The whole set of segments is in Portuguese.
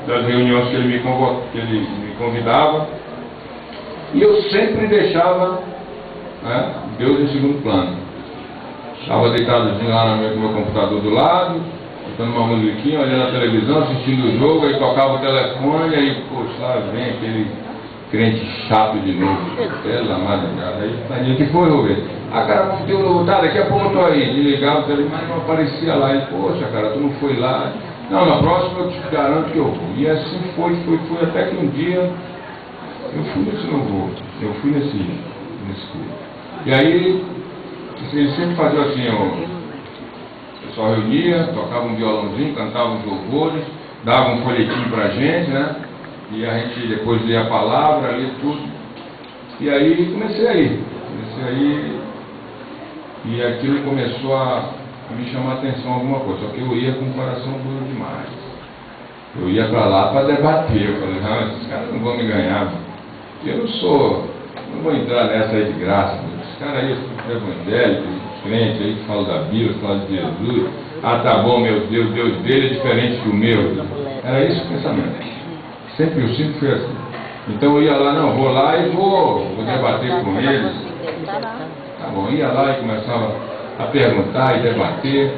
das reuniões que ele me convidava, e eu sempre deixava, né, Deus em segundo plano. Estava deitadozinho lá no meu computador do lado, escutando uma musiquinha, olhando a televisão, assistindo o jogo, aí tocava o telefone, aí, poxa, lá vem aquele crente chato de novo, pela madrugada. Aí, o que foi, Rubens? Ah, cara, vamos ter um novo, tá, daqui a pouco eu tô aí. Desligava, mas não aparecia lá. Ele, poxa, cara, tu não foi lá. Não, na próxima eu te garanto que eu vou. E assim foi, até que um dia eu fui nesse louvor, eu fui nesse culto. E aí, ele sempre fazia assim, o pessoal reunia, tocava um violãozinho, cantava uns louvores, dava um folhetim pra gente, né? E a gente depois lia a palavra, lia tudo. E aí comecei aí. E aquilo começou a me chamar a atenção alguma coisa. Só que eu ia com o coração duro demais. Eu ia para lá para debater. Eu falei, não, esses caras não vão me ganhar. Eu não vou entrar nessa aí de graça. Esses caras aí são evangélicos, crentes aí que falam da Bíblia, que falam de Jesus. Ah, tá bom, meu Deus, Deus dele é diferente do meu. Era esse o pensamento. Eu sempre fui assim. Então eu ia lá, não, vou lá e vou debater com eles. Tá bom, ia lá e começava a perguntar e debater.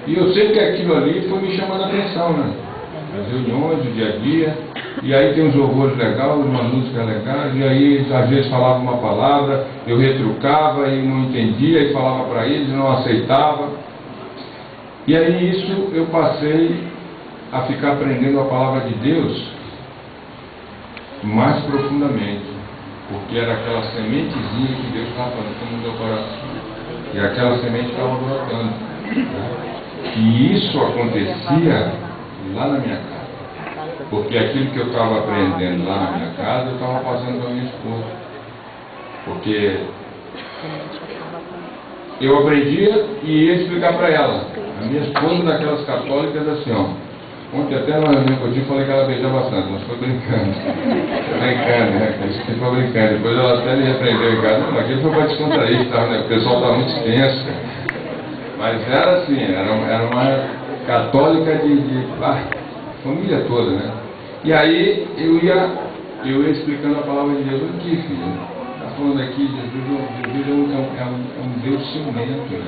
E eu sei que aquilo ali foi me chamando a atenção, né? As reuniões, o dia a dia. E aí tem uns louvores legais, uma música legal. E aí às vezes falava uma palavra, eu retrucava e não entendia e falava para eles, não aceitava. E aí isso eu passei a ficar aprendendo a palavra de Deus mais profundamente, porque era aquela sementezinha que Deus estava plantando no meu coração, e aquela semente estava brotando, né? E isso acontecia lá na minha casa, porque aquilo que eu estava aprendendo lá na minha casa, eu estava passando para minha esposa, porque eu aprendia e ia explicar para ela. A minha esposa, daquelas católicas, assim, ó. Ontem até numa reunião que eu falei que ela beijava bastante, mas foi brincando. Né? Isso foi brincando. Depois ela até me repreendeu em casa. Não, aquilo foi para descontrair, tá, né? O pessoal estava muito extenso. Mas era assim, era uma católica de família toda, né? E aí eu ia explicando a palavra de Deus. Aqui, filho, está falando aqui, Jesus é um Deus ciumento, né?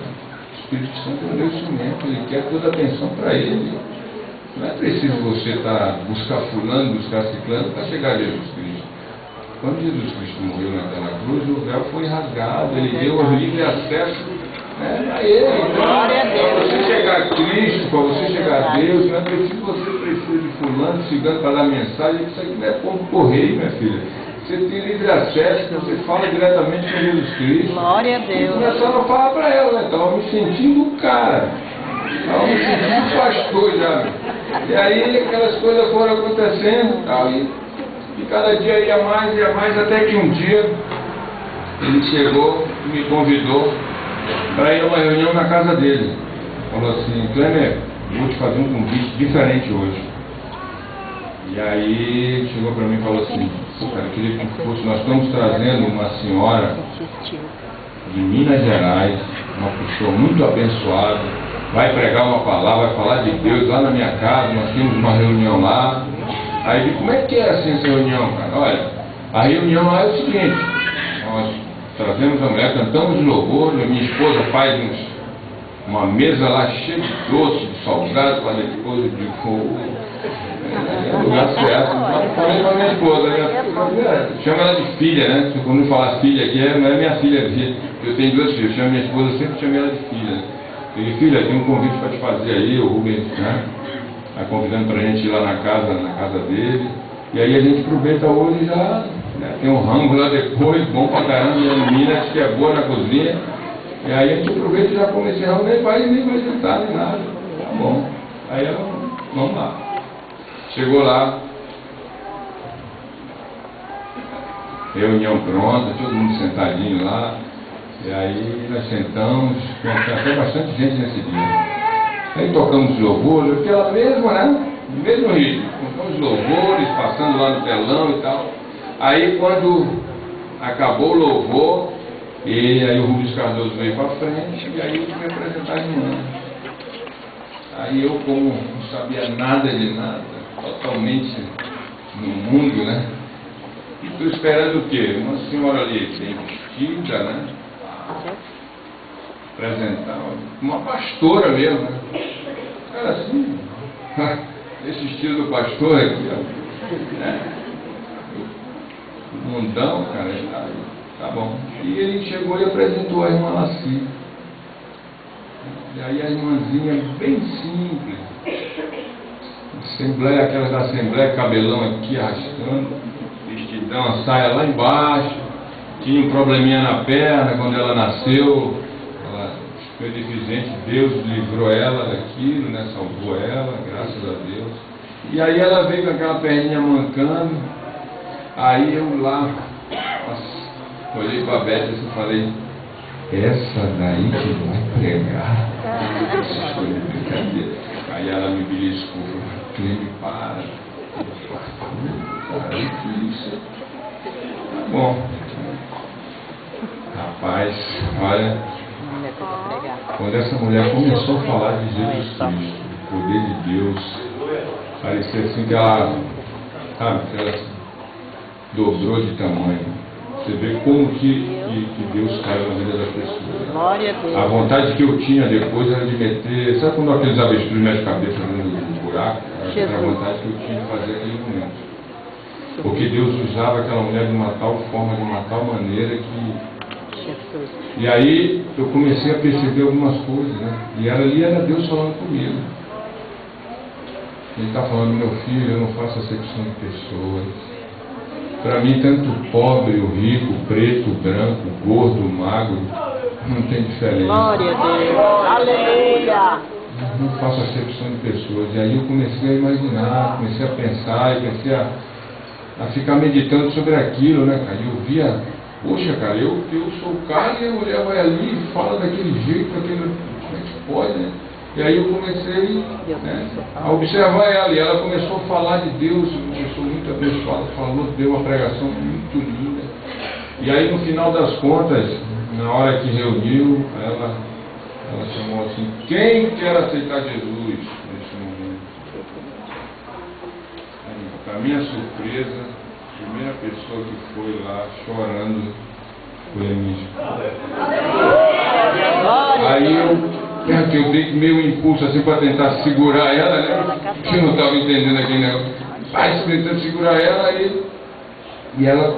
O Espírito Santo é um Deus ciumento, ele quer toda a atenção para ele. Não é preciso você buscar fulano, buscar ciclano para chegar a Jesus Cristo. Quando Jesus Cristo morreu naquela cruz, o véu foi rasgado, ele deu o livre acesso, né, a ele. Então, para você chegar a Cristo, para você chegar a Deus, não é preciso você precisa de fulano, ciclano para dar mensagem, isso aqui não é ponto correio, minha filha. Você tem livre acesso, você fala diretamente com Jesus Cristo. Glória a Deus. E começava a falar para ela, né? Estava me sentindo o cara. Estava me sentindo pastor já. E aí aquelas coisas foram acontecendo tal, e cada dia ia mais, até que um dia ele chegou e me convidou para ir a uma reunião na casa dele. Falou assim, Clemer, vou te fazer um convite diferente hoje. E aí chegou para mim e falou assim, cara, eu queria que fosse, nós estamos trazendo uma senhora de Minas Gerais, uma pessoa muito abençoada, vai pregar uma palavra, vai falar de Deus lá na minha casa, nós temos uma reunião lá. Aí eu disse, como é que é assim essa reunião, cara? Olha, a reunião lá é o seguinte, nós trazemos a mulher, cantamos louvores, minha esposa faz uma mesa lá cheia de doce, de salgado, para depois de fogo. É lugar certo. Eu falei para minha esposa, chama ela de filha, né? Quando eu falar filha aqui, não é minha filha, eu tenho duas filhas, chamo minha esposa, sempre chamei ela de filha. Eu disse, filha, tem um convite para te fazer aí, o Rubens, né? Está convidando para a gente ir lá na casa dele. E aí a gente aproveita hoje já, né? Tem um rango lá depois, bom pra caramba, e a menina que é boa na cozinha. E aí a gente aproveita e já come esse rango, nem vai sentar nem nada. Tá bom. Aí ela, vamos lá. Chegou lá, reunião pronta, todo mundo sentadinho lá. E aí nós sentamos, tem até bastante gente nesse dia. Aí tocamos louvores, aquela mesma, né? No mesmo ritmo. Tocamos louvores, passando lá no telão e tal. Aí quando acabou o louvor, e aí o Rubens Cardoso veio para frente, e aí eu fui apresentar a irmã. Aí eu, como não sabia nada de nada, totalmente no mundo, né? E estou esperando o quê? Uma senhora ali bem vestida, né? Apresentar uma pastora mesmo, né? Era assim, esse estilo do pastor aqui, ó. Né? Mundão, cara, tá bom. E ele chegou e apresentou a irmã Laci. E aí a irmãzinha bem simples, assembleia, aquelas da assembleia, cabelão aqui arrastando, vestidão, a saia lá embaixo, tinha um probleminha na perna quando ela nasceu, ela foi deficiente, Deus livrou ela daquilo, né, salvou ela, graças a Deus. E aí ela veio com aquela perninha mancando, aí eu lá, nossa, olhei para a Beth e falei, essa daí que vai pregar. Isso foi brincadeira. Aí ela me beliscou, Cleme, para. Cara, que isso? Tá bom. Rapaz, olha, quando essa mulher começou a falar de Jesus Cristo, o poder de Deus, parecia assim que ela, sabe, que ela dobrou de tamanho. Você vê como que Deus cai na vida das pessoas. Glória a Deus. A vontade que eu tinha depois era de meter, sabe quando aqueles avestruz metem a cabeça no buraco? Era a vontade que eu tinha de fazer aquele momento. Porque Deus usava aquela mulher de uma tal forma, de uma tal maneira que... Jesus. E aí eu comecei a perceber algumas coisas, né? E ali era Deus falando comigo. Ele está falando, meu filho, eu não faço acepção de pessoas. Para mim, tanto o pobre, o rico, o preto, o branco, o gordo, o magro, não tem diferença. Glória a Deus. Aleluia. Não faço acepção de pessoas. E aí eu comecei a imaginar, comecei a pensar e comecei a ficar meditando sobre aquilo, né, cara? E eu via, poxa, cara, eu sou o cara e a mulher vai ali e fala daquele jeito, como é que pode, né? E aí eu comecei, né, a observar ela, e ela começou a falar de Deus, começou muito abençoada, falou, deu uma pregação muito linda. E aí no final das contas, na hora que reuniu, ela chamou assim, quem quer aceitar Jesus nesse momento? Para minha surpresa, a primeira pessoa que foi lá chorando foi a minha esposa. Aí eu dei meio um impulso assim para tentar segurar ela, né? Porque eu não estava entendendo aquele negócio. Mas tentando segurar ela e ela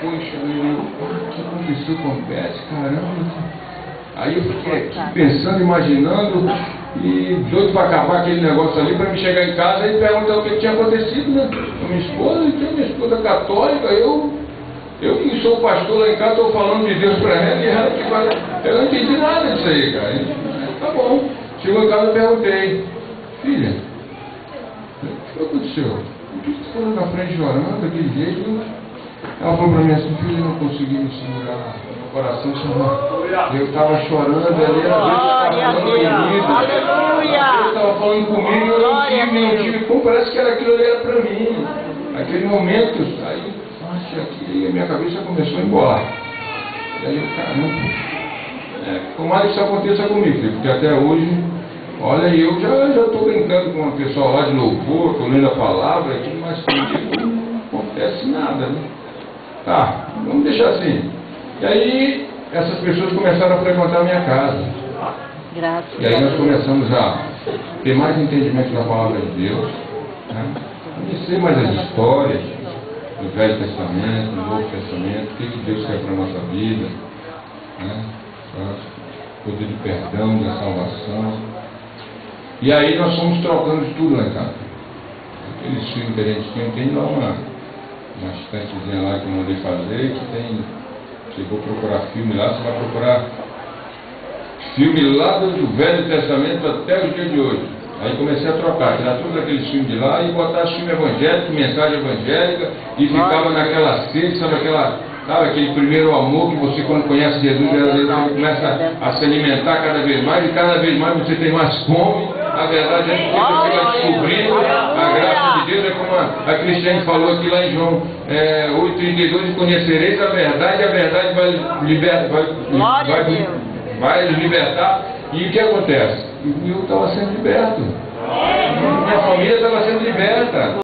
foi chorando. O que aconteceu com a Beth? Caramba! Aí eu fiquei aqui pensando, imaginando e doido para acabar aquele negócio ali para me chegar em casa e perguntar o que tinha acontecido, né? Com minha esposa, minha esposa católica, eu que sou pastor lá em casa, estou falando de Deus para ela e ela que vai. Eu não entendi nada disso aí, cara. Tá bom. Chegou em casa e perguntei, filha, o que aconteceu? Por que você falou na frente chorando daquele jeito? Ela falou para mim assim, filha, eu não consegui me segurar, meu coração chamava. Eu estava chorando ali, Deus estava falando comigo. Deus estava falando comigo e eu não tive como, parece que era aquilo ali era para mim. Aquele momento, aí, aqui, a minha cabeça começou a embolar. E aí eu, caramba. Tomara que isso aconteça comigo, porque até hoje, olha, eu já estou brincando com uma pessoa lá de louvor, estou lendo a palavra, mas comigo não acontece nada, né? Tá, vamos deixar assim. E aí, essas pessoas começaram a frequentar a minha casa. Graças e aí nós começamos a ter mais entendimento da palavra de Deus, né? Conhecer mais as histórias do Velho Testamento, do Novo Testamento, o que Deus quer para a nossa vida, né? O poder de perdão, da salvação. E aí nós fomos trocando de tudo lá em casa. Aqueles filmes que a gente tem lá uma estantezinha lá que eu mandei fazer, que tem. Se for procurar filme lá, você vai procurar filme lá do Velho Testamento até o dia de hoje. Aí comecei a trocar, tirar todos aqueles filmes de lá e botar filme evangélico, mensagem evangélica, e ficava naquela sede, sabe aquele primeiro amor que você, quando conhece Jesus, você começa a se alimentar cada vez mais, e cada vez mais você tem mais fome. A verdade é que você vai descobrindo a graça de Deus, é como a Cristiane falou aqui lá em João 8,32, conhecereis a verdade vai nos libertar. E o que acontece? Eu estava sendo liberto. Minha família estava sendo liberta.